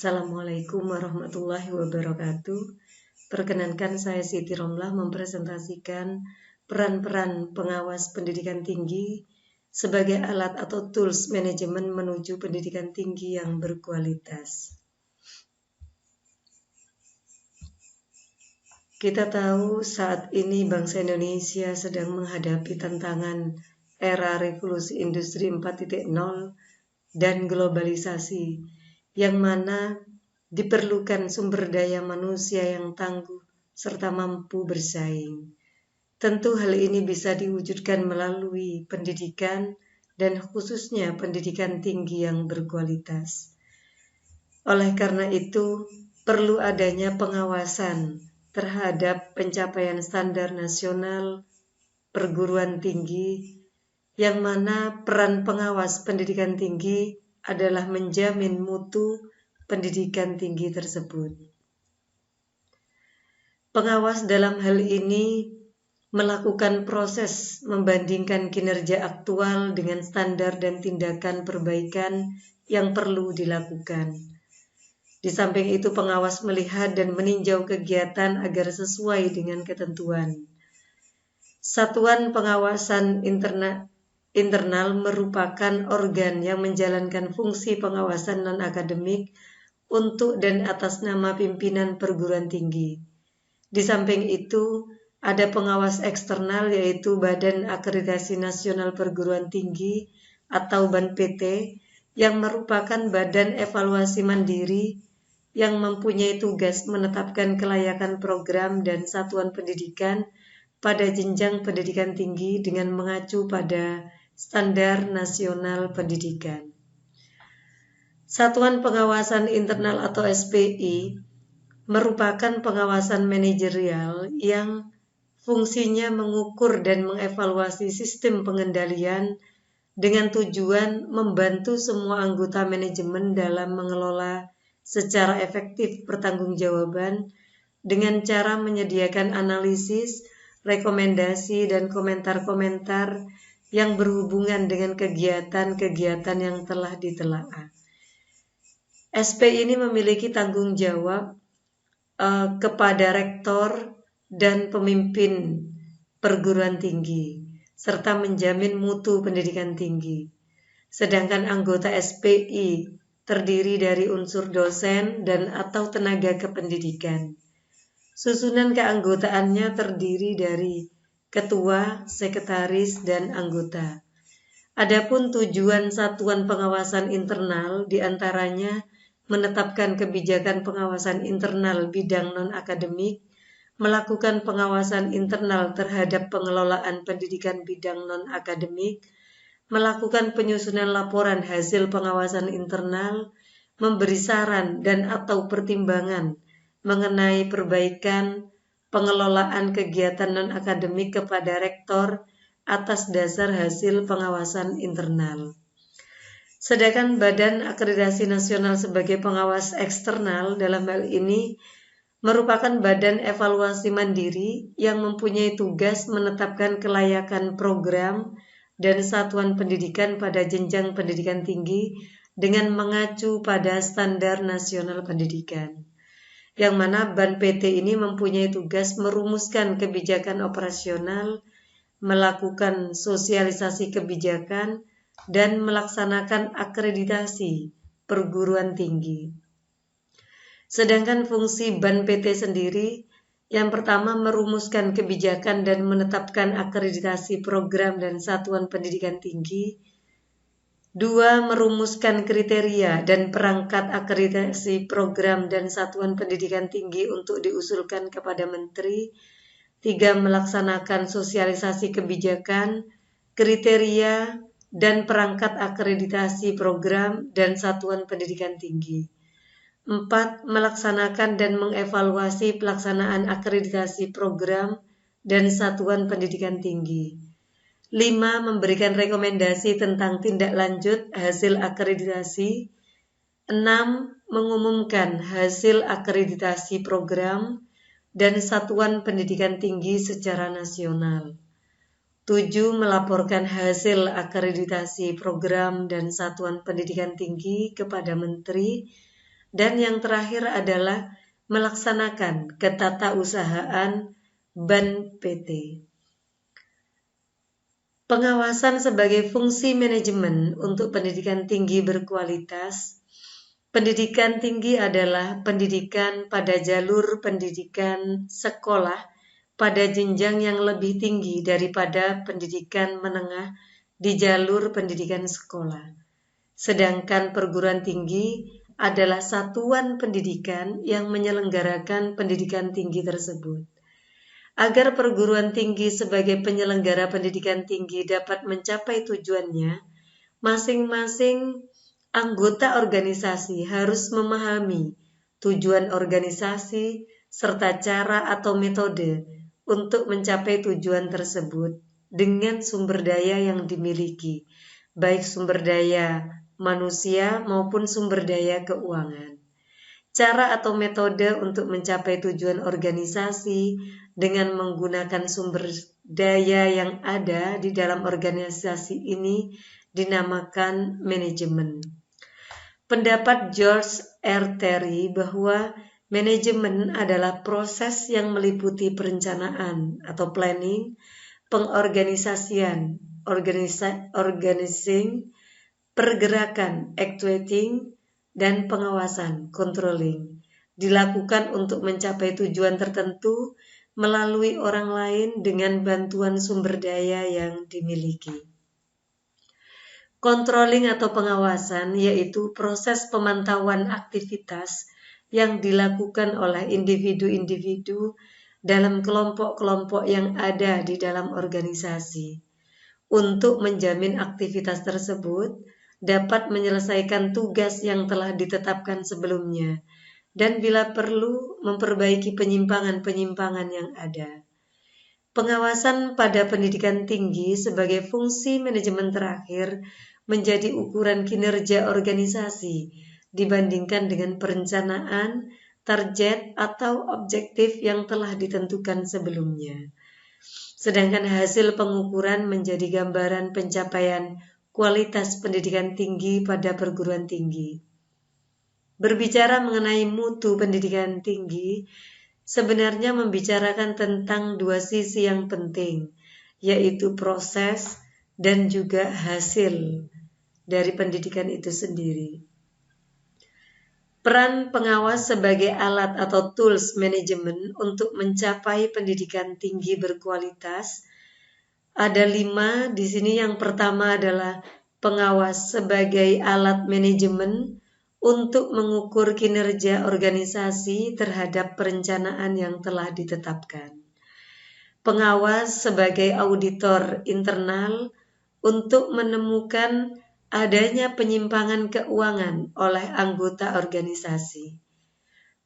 Assalamualaikum warahmatullahi wabarakatuh. Perkenankan saya Siti Romlah mempresentasikan peran-peran pengawas pendidikan tinggi sebagai alat atau tools manajemen menuju pendidikan tinggi yang berkualitas. Kita tahu saat ini bangsa Indonesia sedang menghadapi tantangan era revolusi industri 4.0 dan globalisasi, yang mana diperlukan sumber daya manusia yang tangguh serta mampu bersaing. Tentu hal ini bisa diwujudkan melalui pendidikan dan khususnya pendidikan tinggi yang berkualitas. Oleh karena itu, perlu adanya pengawasan terhadap pencapaian standar nasional perguruan tinggi, yang mana peran pengawas pendidikan tinggi adalah menjamin mutu pendidikan tinggi tersebut. Pengawas dalam hal ini melakukan proses membandingkan kinerja aktual dengan standar dan tindakan perbaikan yang perlu dilakukan. Di samping itu, pengawas melihat dan meninjau kegiatan agar sesuai dengan ketentuan. Satuan pengawasan internal merupakan organ yang menjalankan fungsi pengawasan non-akademik untuk dan atas nama pimpinan perguruan tinggi. Di samping itu, ada pengawas eksternal yaitu Badan Akreditasi Nasional Perguruan Tinggi atau BANPT, yang merupakan badan evaluasi mandiri yang mempunyai tugas menetapkan kelayakan program dan satuan pendidikan pada jenjang pendidikan tinggi dengan mengacu pada standar nasional pendidikan. Satuan pengawasan internal atau SPI merupakan pengawasan manajerial yang fungsinya mengukur dan mengevaluasi sistem pengendalian dengan tujuan membantu semua anggota manajemen dalam mengelola secara efektif pertanggungjawaban dengan cara menyediakan analisis, rekomendasi, dan komentar-komentar yang berhubungan dengan kegiatan-kegiatan yang telah ditelaah. SPI ini memiliki tanggung jawab kepada rektor dan pemimpin perguruan tinggi, serta menjamin mutu pendidikan tinggi. Sedangkan anggota SPI terdiri dari unsur dosen dan atau tenaga kependidikan. Susunan keanggotaannya terdiri dari ketua, sekretaris, dan anggota. Adapun tujuan satuan pengawasan internal diantaranya menetapkan kebijakan pengawasan internal bidang non-akademik, melakukan pengawasan internal terhadap pengelolaan pendidikan bidang non-akademik, melakukan penyusunan laporan hasil pengawasan internal, memberi saran dan atau pertimbangan mengenai perbaikan pengelolaan kegiatan non-akademik kepada rektor atas dasar hasil pengawasan internal. Sedangkan Badan Akreditasi Nasional sebagai pengawas eksternal dalam hal ini merupakan badan evaluasi mandiri yang mempunyai tugas menetapkan kelayakan program dan satuan pendidikan pada jenjang pendidikan tinggi dengan mengacu pada standar nasional pendidikan. Yang mana BANPT ini mempunyai tugas merumuskan kebijakan operasional, melakukan sosialisasi kebijakan, dan melaksanakan akreditasi perguruan tinggi. Sedangkan fungsi BANPT sendiri, yang pertama merumuskan kebijakan dan menetapkan akreditasi program dan satuan pendidikan tinggi. 2. Merumuskan kriteria dan perangkat akreditasi program dan satuan pendidikan tinggi untuk diusulkan kepada Menteri. 3. Melaksanakan sosialisasi kebijakan, kriteria, dan perangkat akreditasi program dan satuan pendidikan tinggi. 4. Melaksanakan dan mengevaluasi pelaksanaan akreditasi program dan satuan pendidikan tinggi. 5. Memberikan rekomendasi tentang tindak lanjut hasil akreditasi. 6. Mengumumkan hasil akreditasi program dan satuan pendidikan tinggi secara nasional. 7. Melaporkan hasil akreditasi program dan satuan pendidikan tinggi kepada Menteri. Dan yang terakhir adalah melaksanakan ketatausahaan BAN PT. Pengawasan sebagai fungsi manajemen untuk pendidikan tinggi berkualitas. Pendidikan tinggi adalah pendidikan pada jalur pendidikan sekolah pada jenjang yang lebih tinggi daripada pendidikan menengah di jalur pendidikan sekolah. Sedangkan perguruan tinggi adalah satuan pendidikan yang menyelenggarakan pendidikan tinggi tersebut. Agar perguruan tinggi sebagai penyelenggara pendidikan tinggi dapat mencapai tujuannya, masing-masing anggota organisasi harus memahami tujuan organisasi serta cara atau metode untuk mencapai tujuan tersebut dengan sumber daya yang dimiliki, baik sumber daya manusia maupun sumber daya keuangan. Cara atau metode untuk mencapai tujuan organisasi dengan menggunakan sumber daya yang ada di dalam organisasi ini dinamakan manajemen. Pendapat George R. Terry bahwa manajemen adalah proses yang meliputi perencanaan atau planning, pengorganisasian, organizing, pergerakan, actuating, dan pengawasan, controlling, dilakukan untuk mencapai tujuan tertentu melalui orang lain dengan bantuan sumber daya yang dimiliki. Controlling atau pengawasan yaitu proses pemantauan aktivitas yang dilakukan oleh individu-individu dalam kelompok-kelompok yang ada di dalam organisasi untuk menjamin aktivitas tersebut dapat menyelesaikan tugas yang telah ditetapkan sebelumnya dan bila perlu memperbaiki penyimpangan-penyimpangan yang ada. Pengawasan pada pendidikan tinggi sebagai fungsi manajemen terakhir menjadi ukuran kinerja organisasi dibandingkan dengan perencanaan, target, atau objektif yang telah ditentukan sebelumnya. Sedangkan hasil pengukuran menjadi gambaran pencapaian kualitas pendidikan tinggi pada perguruan tinggi. Berbicara mengenai mutu pendidikan tinggi, sebenarnya membicarakan tentang dua sisi yang penting, yaitu proses dan juga hasil dari pendidikan itu sendiri. Peran pengawas sebagai alat atau tools manajemen untuk mencapai pendidikan tinggi berkualitas ada 5 di sini. Yang pertama adalah pengawas sebagai alat manajemen untuk mengukur kinerja organisasi terhadap perencanaan yang telah ditetapkan. Pengawas sebagai auditor internal untuk menemukan adanya penyimpangan keuangan oleh anggota organisasi.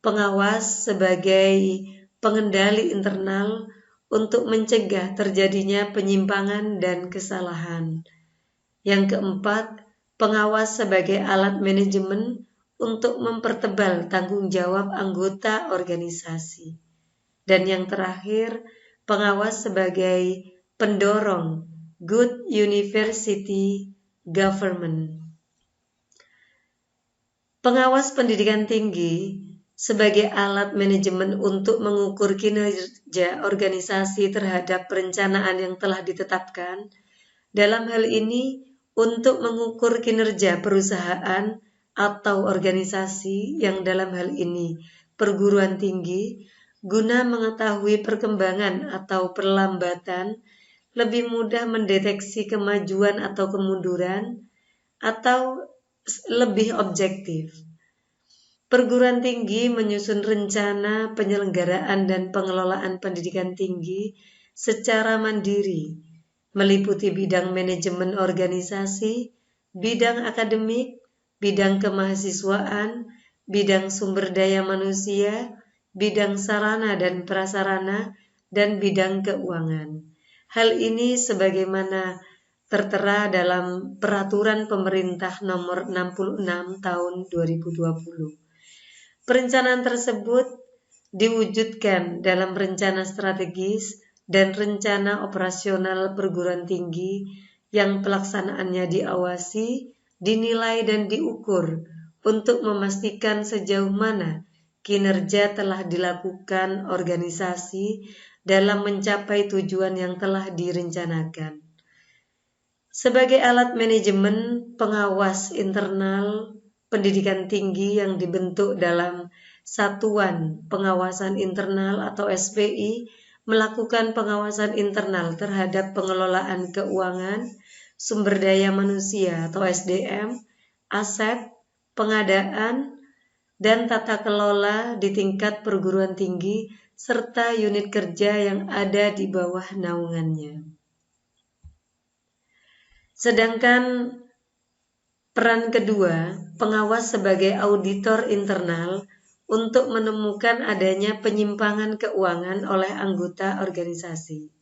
Pengawas sebagai pengendali internal untuk mencegah terjadinya penyimpangan dan kesalahan. Yang keempat, pengawas sebagai alat manajemen untuk mempertebal tanggung jawab anggota organisasi. Dan yang terakhir, pengawas sebagai pendorong good university government. Pengawas pendidikan tinggi sebagai alat manajemen untuk mengukur kinerja organisasi terhadap perencanaan yang telah ditetapkan. Dalam hal ini, untuk mengukur kinerja perusahaan atau organisasi yang dalam hal ini perguruan tinggi, guna mengetahui perkembangan atau perlambatan, lebih mudah mendeteksi kemajuan atau kemunduran, atau lebih objektif. Perguruan tinggi menyusun rencana penyelenggaraan dan pengelolaan pendidikan tinggi secara mandiri, meliputi bidang manajemen organisasi, bidang akademik, bidang kemahasiswaan, bidang sumber daya manusia, bidang sarana dan prasarana, dan bidang keuangan. Hal ini sebagaimana tertera dalam Peraturan Pemerintah Nomor 66 Tahun 2020. Perencanaan tersebut diwujudkan dalam rencana strategis dan rencana operasional perguruan tinggi yang pelaksanaannya diawasi, dinilai dan diukur untuk memastikan sejauh mana kinerja telah dilakukan organisasi dalam mencapai tujuan yang telah direncanakan. Sebagai alat manajemen pengawas internal pendidikan tinggi yang dibentuk dalam Satuan Pengawasan Internal atau SPI, melakukan pengawasan internal terhadap pengelolaan keuangan, sumber daya manusia atau SDM, aset, pengadaan, dan tata kelola di tingkat perguruan tinggi, serta unit kerja yang ada di bawah naungannya. Sedangkan peran kedua, pengawas sebagai auditor internal untuk menemukan adanya penyimpangan keuangan oleh anggota organisasi.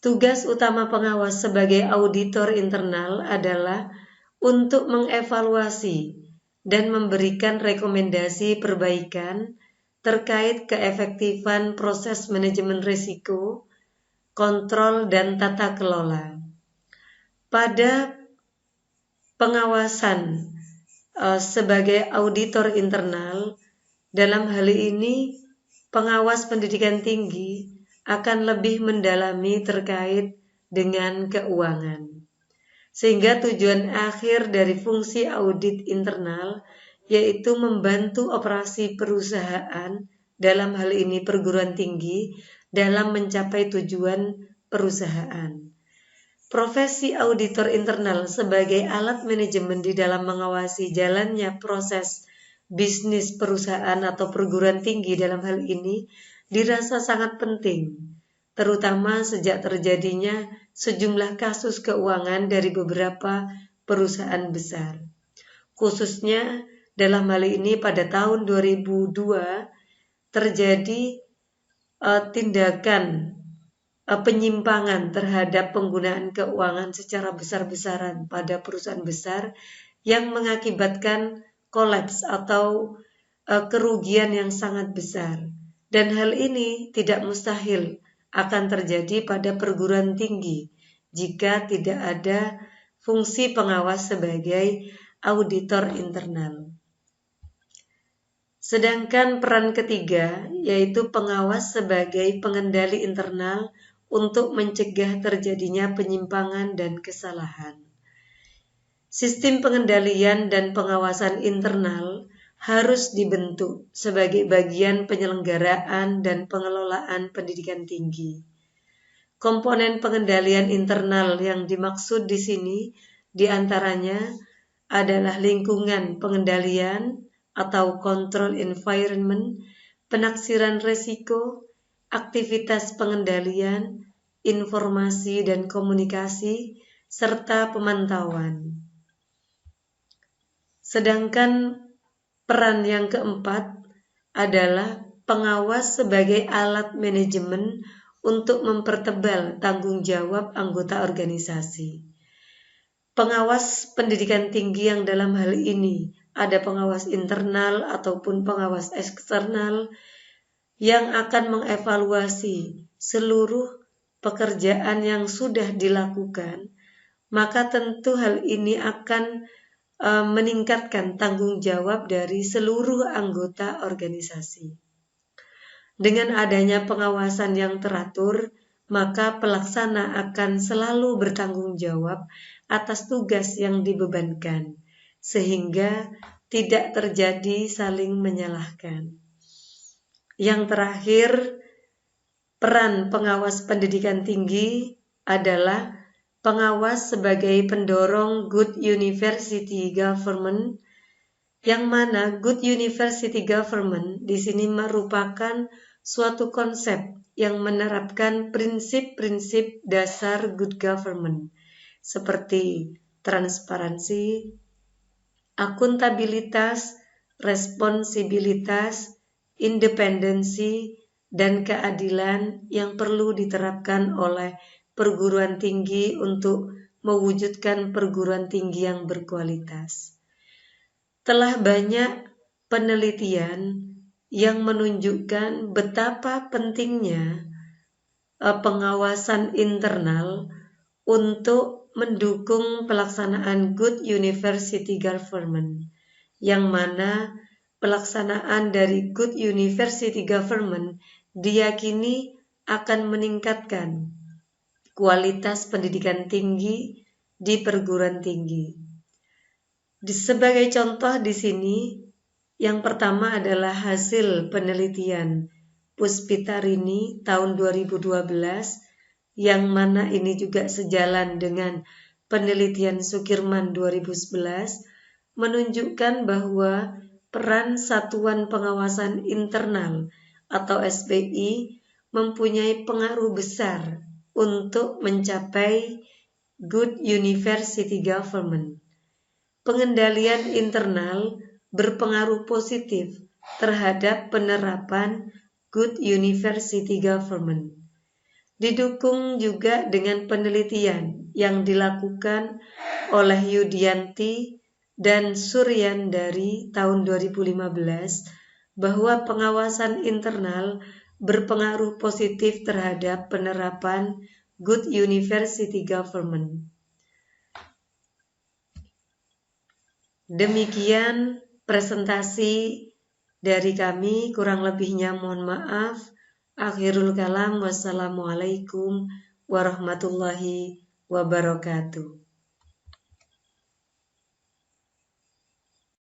Tugas utama pengawas sebagai auditor internal adalah untuk mengevaluasi dan memberikan rekomendasi perbaikan terkait keefektifan proses manajemen risiko, kontrol, dan tata kelola. Pada pengawasan sebagai auditor internal, dalam hal ini pengawas pendidikan tinggi akan lebih mendalami terkait dengan keuangan. Sehingga tujuan akhir dari fungsi audit internal yaitu membantu operasi perusahaan, dalam hal ini perguruan tinggi, dalam mencapai tujuan perusahaan. Profesi auditor internal sebagai alat manajemen di dalam mengawasi jalannya proses bisnis perusahaan atau perguruan tinggi dalam hal ini dirasa sangat penting, terutama sejak terjadinya sejumlah kasus keuangan dari beberapa perusahaan besar. Khususnya dalam hal ini pada tahun 2002 terjadi tindakan penyimpangan terhadap penggunaan keuangan secara besar-besaran pada perusahaan besar yang mengakibatkan kolaps atau kerugian yang sangat besar. Dan hal ini tidak mustahil akan terjadi pada perguruan tinggi jika tidak ada fungsi pengawas sebagai auditor internal. Sedangkan peran ketiga yaitu pengawas sebagai pengendali internal untuk mencegah terjadinya penyimpangan dan kesalahan. Sistem pengendalian dan pengawasan internal harus dibentuk sebagai bagian penyelenggaraan dan pengelolaan pendidikan tinggi. Komponen pengendalian internal yang dimaksud di sini diantaranya adalah lingkungan pengendalian atau control environment, penaksiran resiko, aktivitas pengendalian, informasi dan komunikasi, serta pemantauan. Sedangkan peran yang keempat adalah pengawas sebagai alat manajemen untuk mempertebal tanggung jawab anggota organisasi. Pengawas pendidikan tinggi yang dalam hal ini ada pengawas internal ataupun pengawas eksternal yang akan mengevaluasi seluruh pekerjaan yang sudah dilakukan, maka tentu hal ini akan meningkatkan tanggung jawab dari seluruh anggota organisasi. Dengan adanya pengawasan yang teratur, maka pelaksana akan selalu bertanggung jawab atas tugas yang dibebankan, sehingga tidak terjadi saling menyalahkan. Yang terakhir, peran pengawas pendidikan tinggi adalah pengawas sebagai pendorong good university government, yang mana good university government di sini merupakan suatu konsep yang menerapkan prinsip-prinsip dasar good government seperti transparansi, akuntabilitas, responsibilitas, independensi, dan keadilan yang perlu diterapkan oleh perguruan tinggi untuk mewujudkan perguruan tinggi yang berkualitas. Telah banyak penelitian yang menunjukkan betapa pentingnya pengawasan internal untuk mendukung pelaksanaan good university government, yang mana pelaksanaan dari Good University Government diyakini akan meningkatkan kualitas pendidikan tinggi di perguruan tinggi. Sebagai contoh di sini, yang pertama adalah hasil penelitian Puspitarini tahun 2012, yang mana ini juga sejalan dengan penelitian Sukirman 2011, menunjukkan bahwa peran Satuan Pengawasan Internal atau SPI mempunyai pengaruh besar untuk mencapai Good University Government. Pengendalian internal berpengaruh positif terhadap penerapan Good University Government. Didukung juga dengan penelitian yang dilakukan oleh Yudianti dan Suryan dari tahun 2015 bahwa pengawasan internal berpengaruh positif terhadap penerapan Good University Government. Demikian presentasi dari kami, kurang lebihnya mohon maaf. Akhirul kalam, wassalamualaikum warahmatullahi wabarakatuh.